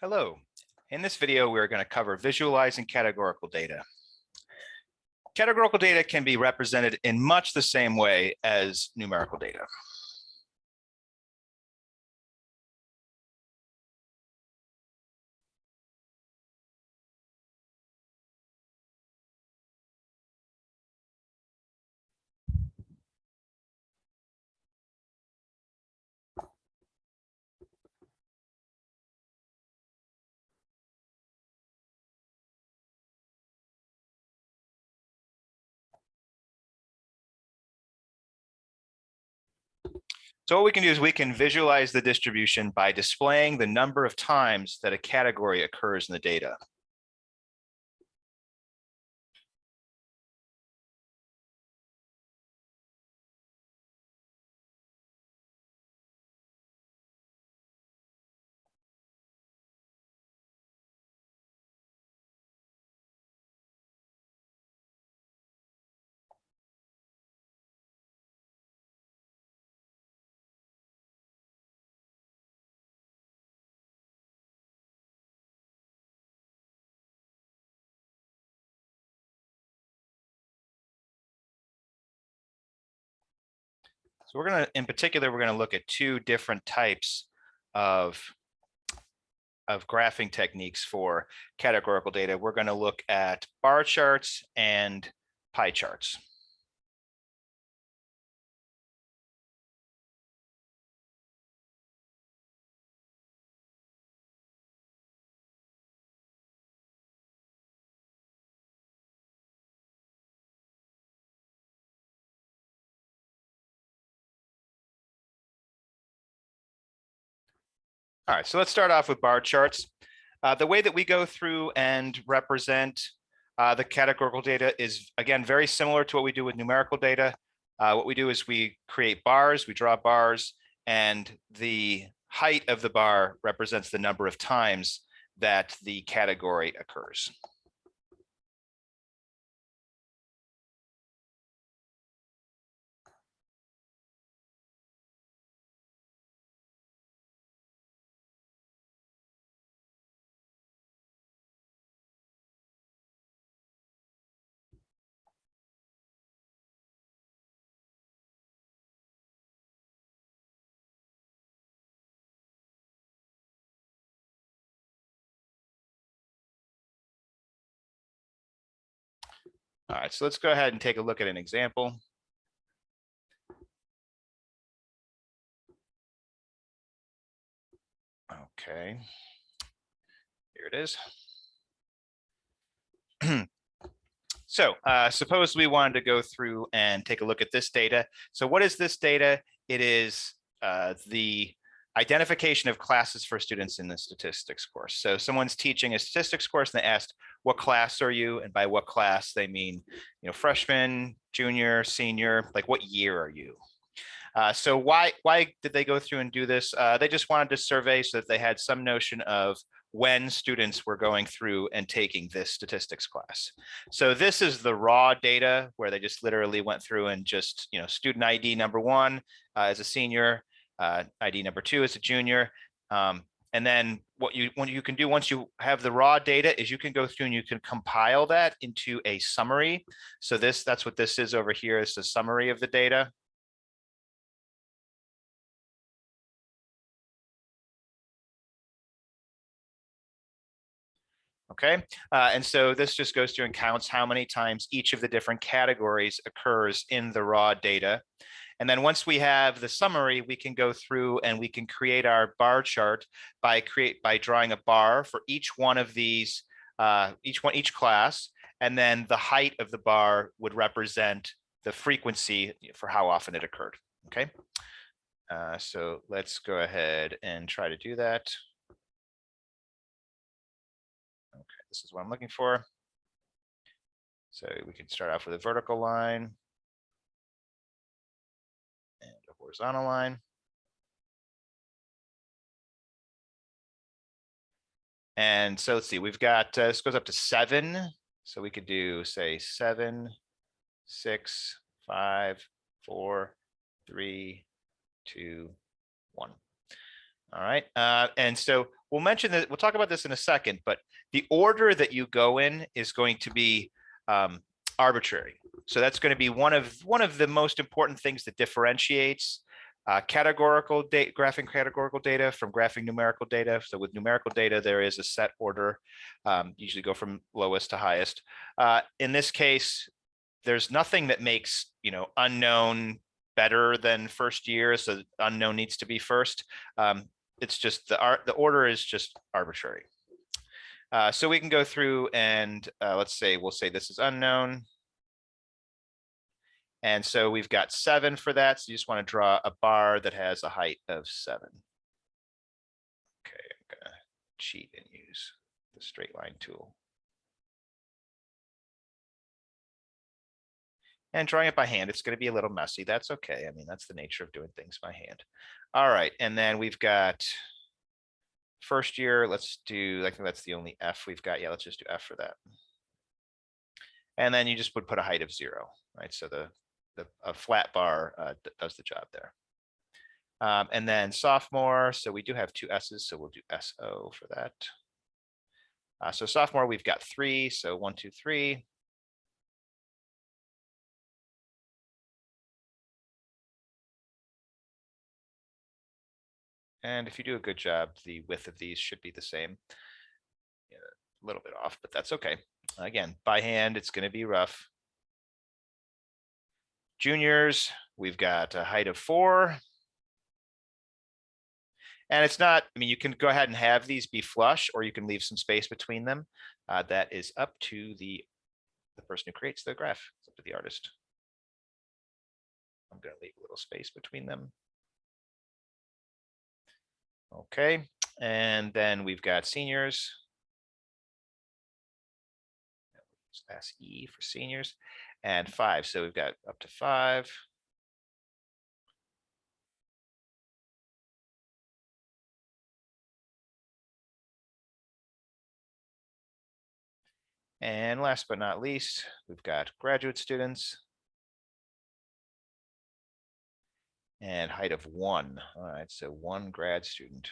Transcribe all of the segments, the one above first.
Hello. In this video, we're going to cover visualizing categorical data. Categorical data can be represented in much the same way as numerical data. So what we can do is we can visualize the distribution by displaying the number of times that a category occurs in the data. So in particular, we're going to look at two different types of graphing techniques for categorical data. We're going to look at bar charts and pie charts. All right, so let's start off with bar charts. The way that we go through and represent the categorical data is, again, very similar to what we do with numerical data. What we do is we create bars, we draw bars, and the height of the bar represents the number of times that the category occurs. All right, so let's go ahead and take a look at an example. Okay, here it is. So suppose we wanted to go through and take a look at this data. So what is this data? It is the identification of classes for students in the statistics course. So someone's teaching a statistics course and they asked, what class are you? And by what class, they mean, freshman, junior, senior, like what year are you? So why did they go through and do this? They just wanted to survey so that they had some notion of when students were going through and taking this statistics class. So this is the raw data where they just literally went through and just, student ID number 1 as a senior, ID number 2 as a junior. And then what you can do once you have the raw data is you can go through and you can compile that into a summary. So that's what this is over here. It's a summary of the data. Okay, and so this just goes through and counts how many times each of the different categories occurs in the raw data. And then once we have the summary, we can go through and we can create our bar chart by drawing a bar for each one of these, each class, and then the height of the bar would represent the frequency for how often it occurred. Okay, so let's go ahead and try to do that. Okay, this is what I'm looking for. So we can start off with a vertical line and a horizontal line. And so let's see, we've got, this goes up to 7. So we could do, say, 7, 6, 5, 4, 3, 2, 1. All right, and so we'll mention that, we'll talk about this in a second, but the order that you go in is going to be arbitrary. So that's going to be one of the most important things that differentiates categorical data, graphing categorical data from graphing numerical data. So with numerical data, there is a set order, usually go from lowest to highest. In this case, there's nothing that makes, unknown better than first year, so unknown needs to be first. It's just the order is just arbitrary. So we can go through and we'll say this is unknown. And so we've got 7 for that. So you just want to draw a bar that has a height of 7. Okay, I'm gonna cheat and use the straight line tool. And drawing it by hand, it's going to be a little messy. That's okay. I mean, that's the nature of doing things by hand. All right, and then we've got first year. Let's do, I think that's the only F we've got. Yeah, let's just do F for that. And then you just would put a height of 0, right? So a flat bar does the job there. And then sophomore, so we do have 2 S's, so we'll do SO for that. So sophomore, we've got 3, so 1, 2, 3. And if you do a good job, the width of these should be the same. A little bit off, but that's okay. Again, by hand, it's going to be rough. Juniors, we've got a height of 4. And it's not, I mean, you can go ahead and have these be flush, or you can leave some space between them. That is up to the person who creates the graph. It's up to the artist. I'm going to leave a little space between them. Okay, and then we've got seniors. SE for seniors, and 5. So we've got up to 5. And last but not least, we've got graduate students. And height of 1. All right, so 1 grad student.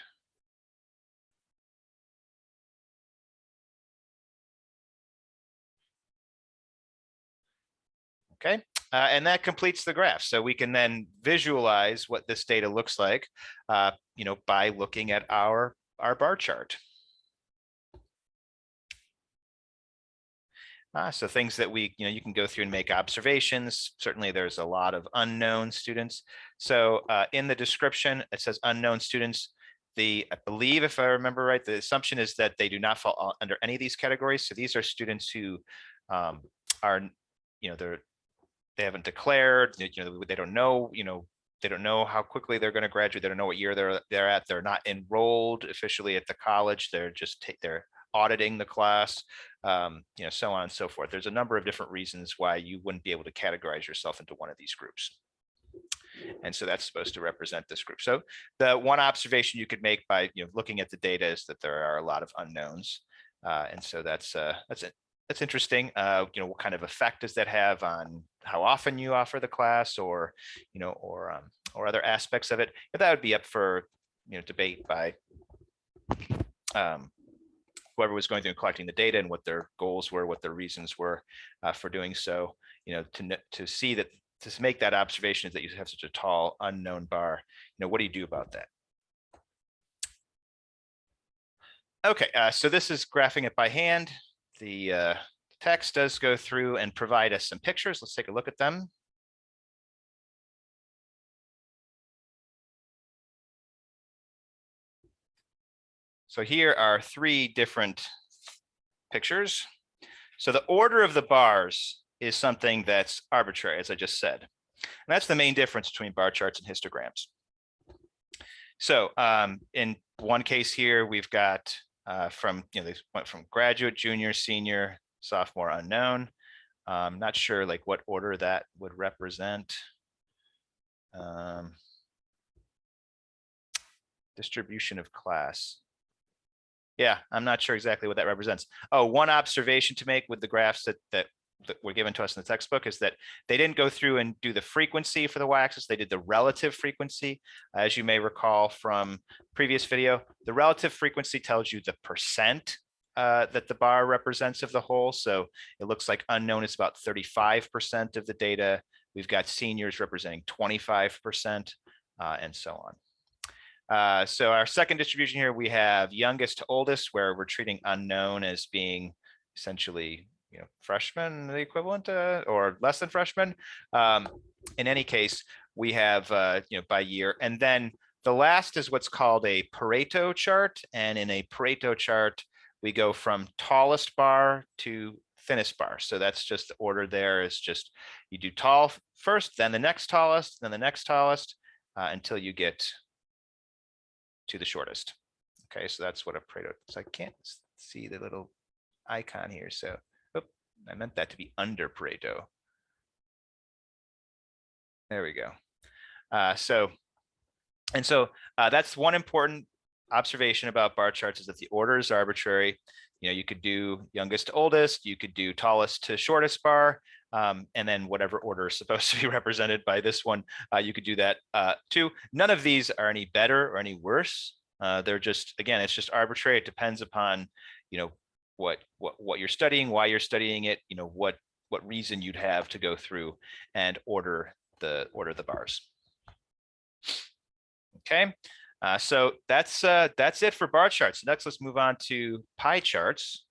Okay, and that completes the graph. So we can then visualize what this data looks like, by looking at our bar chart. So things that you can go through and make observations. Certainly there's a lot of unknown students. So in the description, it says unknown students. I believe, if I remember right, the assumption is that they do not fall under any of these categories. So these are students who are, they haven't declared, they don't know, they don't know how quickly they're going to graduate. They don't know what year they're at. They're not enrolled officially at the college. They're auditing the class, so on and so forth. There's a number of different reasons why you wouldn't be able to categorize yourself into one of these groups. And so that's supposed to represent this group. So the one observation you could make by looking at the data is that there are a lot of unknowns. And so that's interesting. What kind of effect does that have on how often you offer the class, or other aspects of it? But that would be up for debate by whoever was going through and collecting the data, and what their goals were, what their reasons were for doing so. To see that, to make that observation is that you have such a tall unknown bar. What do you do about that? Okay, so this is graphing it by hand. The text does go through and provide us some pictures. Let's take a look at them. So here are 3 different pictures. So the order of the bars is something that's arbitrary, as I just said. And that's the main difference between bar charts and histograms. So in one case here, we've got they went from graduate, junior, senior, sophomore, unknown. I'm not sure what order that would represent. Distribution of class. Yeah, I'm not sure exactly what that represents. Oh, one observation to make with the graphs that that were given to us in the textbook is that they didn't go through and do the frequency for the y-axis. They did the relative frequency. As you may recall from previous video, the relative frequency tells you the percent that the bar represents of the whole. So it looks like unknown is about 35% of the data. We've got seniors representing 25%, and so on. So our second distribution here, we have youngest to oldest, where we're treating unknown as being essentially, freshmen, the equivalent, or less than freshmen. In any case, we have, by year. And then the last is what's called a Pareto chart. And in a Pareto chart, we go from tallest bar to thinnest bar. So that's just the order there is just you do tall first, then the next tallest, then the next tallest, until you get to the shortest. Okay, so that's what a Pareto. So I can't see the little icon here. So I meant that to be under Pareto. There we go. So that's one important observation about bar charts, is that the order is arbitrary. You could do youngest to oldest, you could do tallest to shortest bar, and then whatever order is supposed to be represented by this one, you could do that too. None of these are any better or any worse. They're just, again, it's just arbitrary. It depends upon, what you're studying, why you're studying it, what reason you'd have to go through and order the bars. Okay, so that's it for bar charts. Next, let's move on to pie charts.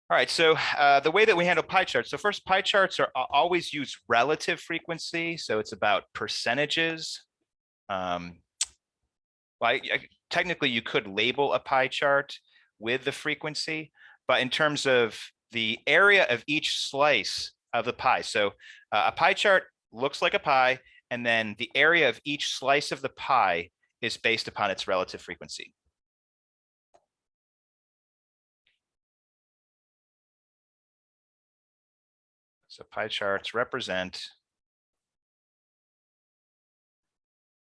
All right, so the way that we handle pie charts. So first, pie charts are always use relative frequency. So it's about percentages. Technically, you could label a pie chart with the frequency, but in terms of the area of each slice of the pie. So a pie chart looks like a pie, and then the area of each slice of the pie is based upon its relative frequency. So pie charts represent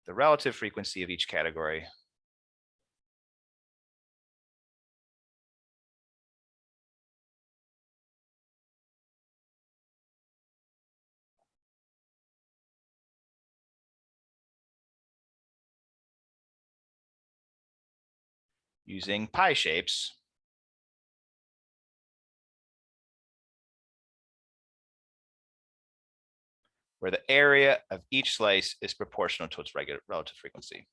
the relative frequency of each category. Using pie shapes. Where the area of each slice is proportional to its relative frequency.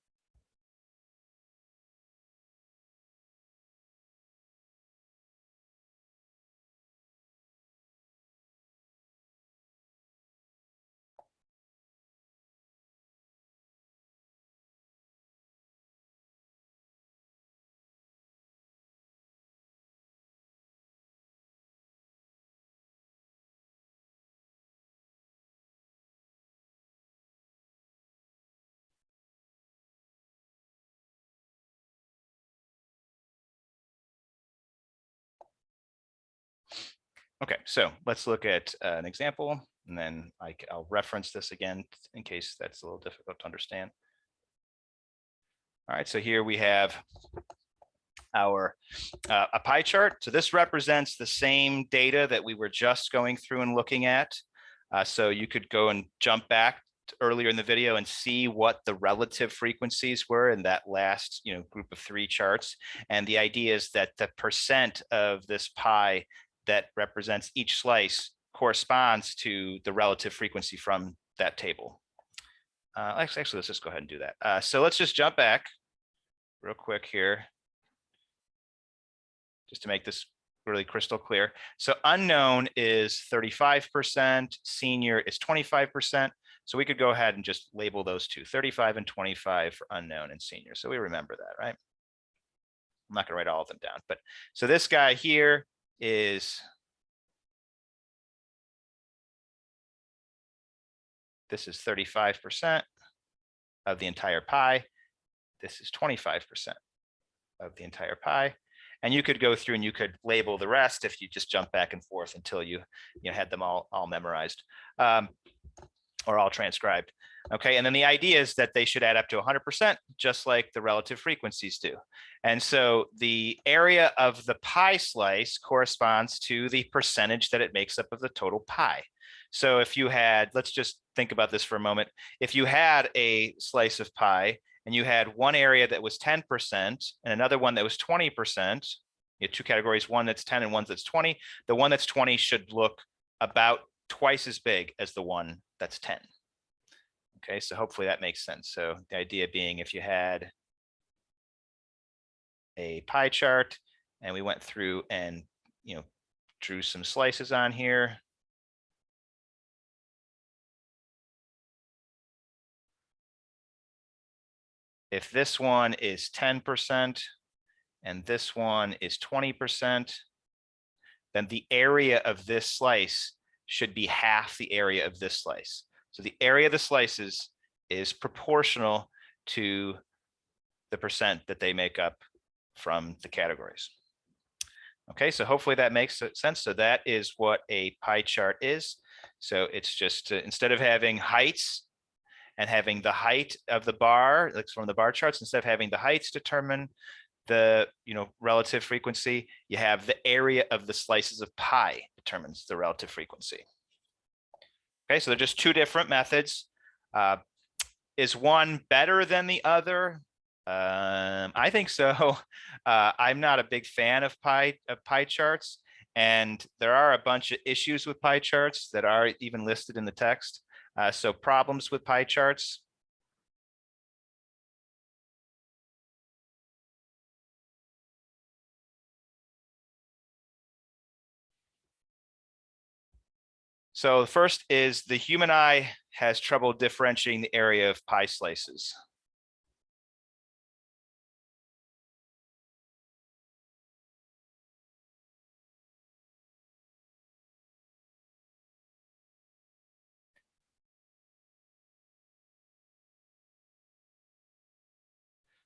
Okay, so let's look at an example, and then I'll reference this again in case that's a little difficult to understand. All right, so here we have our a pie chart. So this represents the same data that we were just going through and looking at. So you could go and jump back earlier in the video and see what the relative frequencies were in that last group of 3 charts. And the idea is that the percent of this pie that represents each slice corresponds to the relative frequency from that table. Actually, let's just go ahead and do that. So let's just jump back real quick here, just to make this really crystal clear. So unknown is 35%, senior is 25%. So we could go ahead and just label those two, 35 and 25 for unknown and senior. So we remember that, right? I'm not gonna write all of them down, but so this guy here is, this is 35% of the entire pie. This is 25% of the entire pie. And you could go through and you could label the rest if you just jump back and forth until you had them all memorized or all transcribed. Okay, and then the idea is that they should add up to 100%, just like the relative frequencies do. And so the area of the pie slice corresponds to the percentage that it makes up of the total pie. So if you had, let's just think about this for a moment. If you had a slice of pie and you had one area that was 10% and another one that was 20%, you have two categories, one that's 10 and one that's 20, the one that's 20 should look about twice as big as the one that's 10. Okay, so hopefully that makes sense. So the idea being, if you had a pie chart and we went through and drew some slices on here. If this one is 10% and this one is 20%, then the area of this slice should be half the area of this slice. So the area of the slices is proportional to the percent that they make up from the categories. Okay, so hopefully that makes sense. So that is what a pie chart is. So it's just instead of having heights and having the height of the bar, like from the bar charts, instead of having the heights determine the relative frequency, you have the area of the slices of pie determines the relative frequency. Okay, so they're just two different methods. Is one better than the other? I think so. I'm not a big fan of pie charts, and there are a bunch of issues with pie charts that are even listed in the text. So problems with pie charts. So the first is the human eye has trouble differentiating the area of pie slices.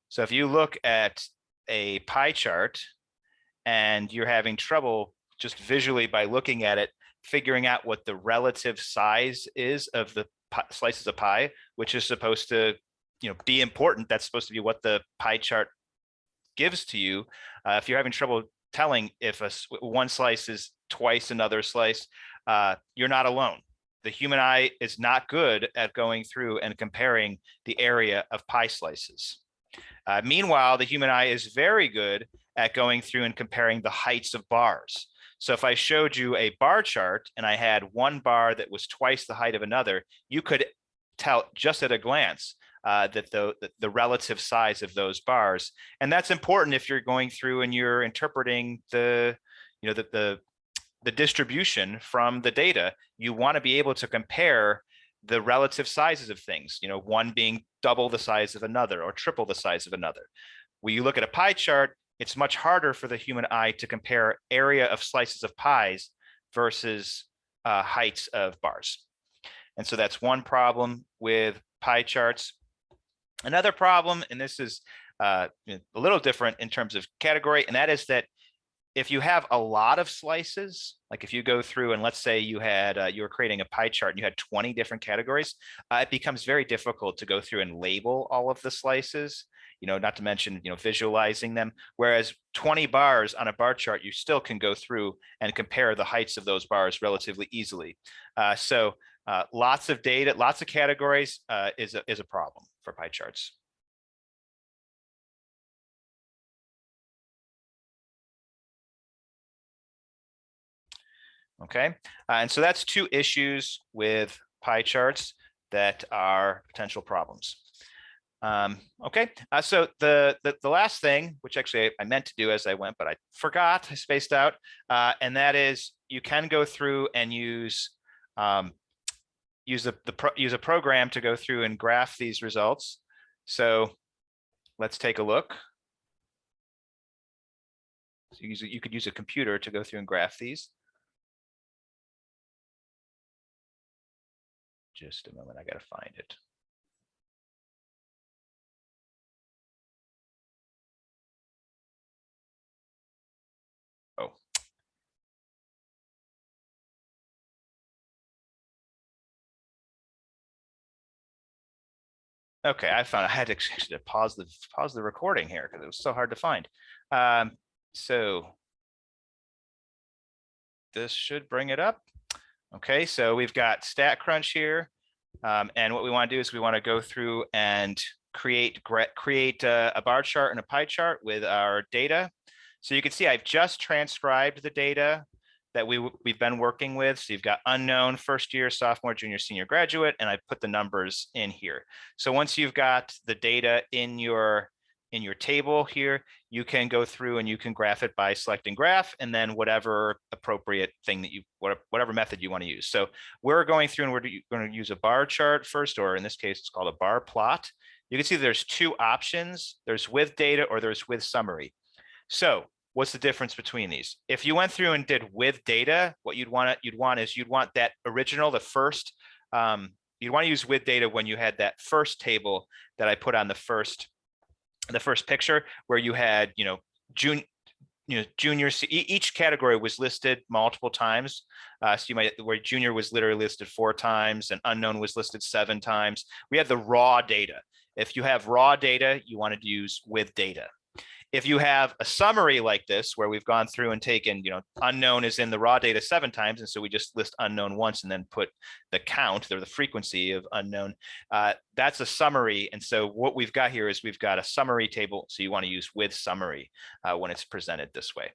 So if you look at a pie chart and you're having trouble just visually by looking at it, figuring out what the relative size is of the slices of pie, which is supposed to be important. That's supposed to be what the pie chart gives to you. If you're having trouble telling if one slice is twice another slice, you're not alone. The human eye is not good at going through and comparing the area of pie slices. Meanwhile, the human eye is very good at going through and comparing the heights of bars. So if I showed you a bar chart and I had one bar that was twice the height of another, you could tell just at a glance that the relative size of those bars. And that's important if you're going through and you're interpreting the distribution from the data. You want to be able to compare the relative sizes of things, one being double the size of another or triple the size of another. When you look at a pie chart, it's much harder for the human eye to compare area of slices of pies versus heights of bars. And so that's one problem with pie charts. Another problem, and this is a little different in terms of category, and that is that if you have a lot of slices, like if you go through and let's say you had you were creating a pie chart and you had 20 different categories, it becomes very difficult to go through and label all of the slices, not to mention visualizing them. Whereas 20 bars on a bar chart, you still can go through and compare the heights of those bars relatively easily. So lots of data, lots of categories is a problem for pie charts. Okay, and so that's two issues with pie charts that are potential problems. Okay, so the last thing, which actually I meant to do as I went, but I forgot, I spaced out, and that is you can go through and use a program to go through and graph these results. So let's take a look. So you could use a computer to go through and graph these. Just a moment, I gotta find it. Okay, I found I had to actually pause the recording here because it was so hard to find. So this should bring it up. Okay, so we've got StatCrunch here, and what we want to do is we want to go through and create a bar chart and a pie chart with our data. So you can see I've just transcribed the data that we've been working with. So you've got unknown, first year, sophomore, junior, senior, graduate, and I put the numbers in here. So once you've got the data in your table here, you can go through and you can graph it by selecting graph and then whatever appropriate thing that whatever method you want to use. So we're going through and we're going to use a bar chart first, or in this case, it's called a bar plot. You can see there's two options. There's with data or there's with summary. So what's the difference between these? If you went through and did with data, what you'd want that original, the first, you'd want to use with data when you had that first table that I put on the first picture, where you had, junior, each category was listed multiple times. So where junior was literally listed 4 times and unknown was listed 7 times. We had the raw data. If you have raw data, you wanted to use with data. If you have a summary like this, where we've gone through and taken, unknown is in the raw data 7 times, and so we just list unknown once and then put the count or the frequency of unknown, that's a summary. And so what we've got here is we've got a summary table. So you want to use with summary when it's presented this way.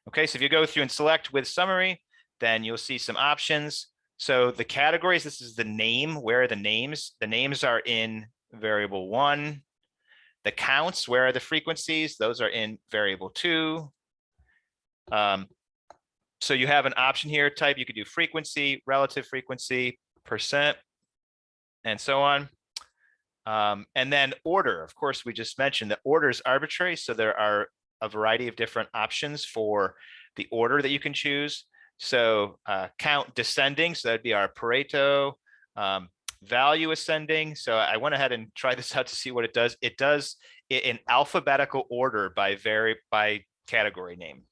Okay, so if you go through and select with summary, then you'll see some options. So the categories, this is the name. Where are the names? The names are in variable 1. The counts, where are the frequencies? Those are in variable 2. So you have an option here, type. You could do frequency, relative frequency, percent, and so on. And then order. Of course, we just mentioned that order is arbitrary. So there are a variety of different options for the order that you can choose. So count descending, so that'd be our Pareto. Value ascending. So I went ahead and tried this out to see what it does. It does it in alphabetical order by category name.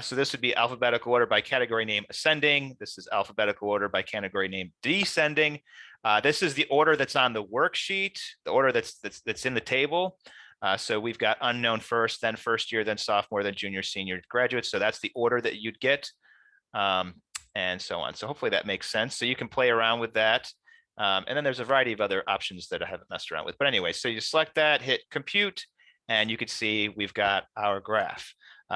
So this would be alphabetical order by category name ascending. This is alphabetical order by category name descending. This is the order that's on the worksheet, the order that's in the table. So we've got unknown first, then first year, then sophomore, then junior, senior, graduate. So that's the order that you'd get, and so on. So hopefully that makes sense. So you can play around with that. And then there's a variety of other options that I haven't messed around with. But anyway, so you select that, hit compute, and you can see we've got our graph.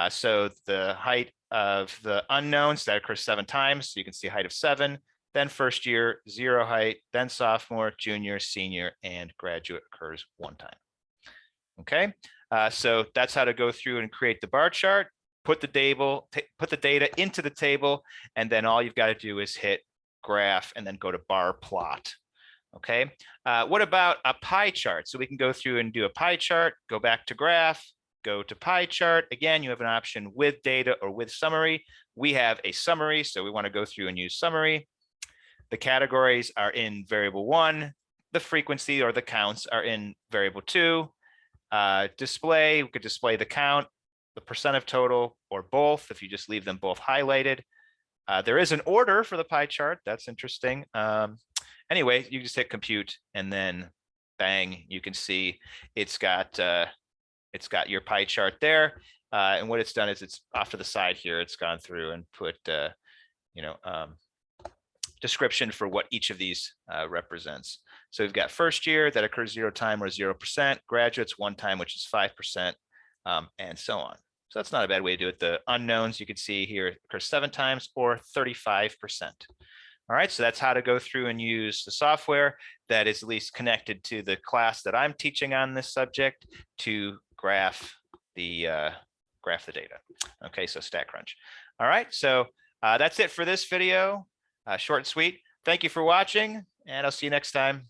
So the height of the unknowns, that occurs 7 times. So you can see height of 7, then first year, 0 height, then sophomore, junior, senior, and graduate occurs 1 time. Okay, so that's how to go through and create the bar chart, put the data into the table, and then all you've got to do is hit graph and then go to bar plot. Okay, what about a pie chart? So we can go through and do a pie chart, go back to graph, go to pie chart. Again, you have an option with data or with summary. We have a summary, so we want to go through and use summary. The categories are in variable 1. The frequency or the counts are in variable 2. Display, we could display the count, the percent of total, or both if you just leave them both highlighted. There is an order for the pie chart. That's interesting. Anyway, you just hit compute and then bang, you can see it's got your pie chart there. And what it's done is it's off to the side here. It's gone through and put description for what each of these represents. So we've got first year that occurs 0 time or 0%, graduates 1 time, which is 5%, and so on. So that's not a bad way to do it. The unknowns you can see here occur 7 times or 35%. All right, so that's how to go through and use the software that is at least connected to the class that I'm teaching on this subject to graph the data. Okay, so StatCrunch. All right, so that's it for this video. Short and sweet. Thank you for watching, and I'll see you next time.